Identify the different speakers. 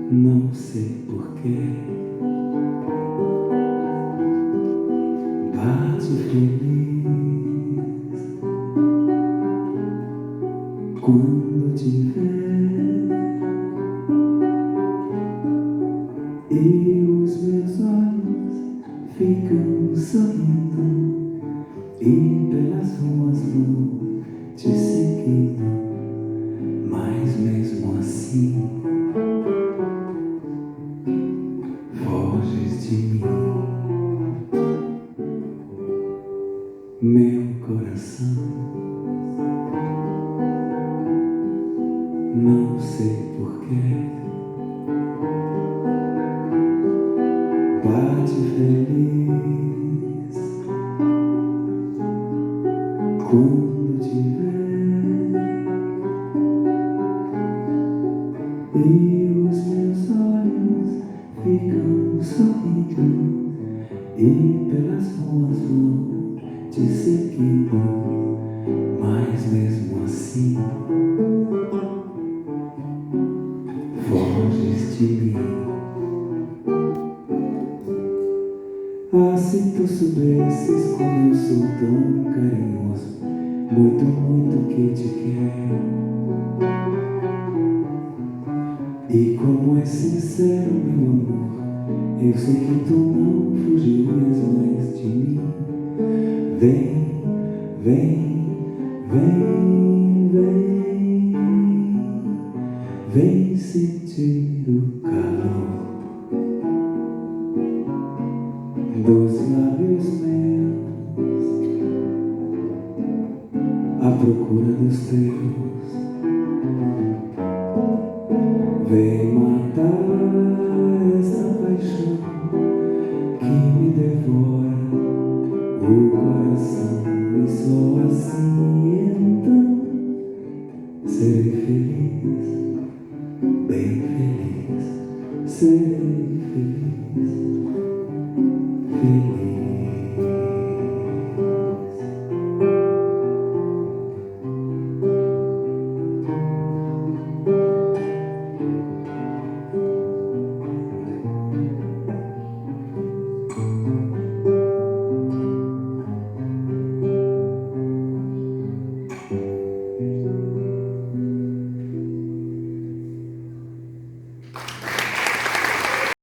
Speaker 1: Não sei porquê bate feliz quando te ver, e os meus olhos ficam sorrindo, e pelas ruas vou te seguindo, mas mesmo assim foges de mim. Meu coração, não sei porquê, bate feliz quando te ver, e os meus olhos ficam sorrindo, e pelas ruas vou te seguindo, mas mesmo assim foges de mim. Ah, se tu soubesses como eu sou tão carinhoso, muito, muito que te quero, e como é sincero meu amor, eu sei que tu não fugirias mais de mim. Vem, vem, vem, vem, vem sentir o calor dos lábios meus, à procura dos teus. Vem matar essa paixão que me devora o coração, e só assim então serei feliz, bem feliz. Serei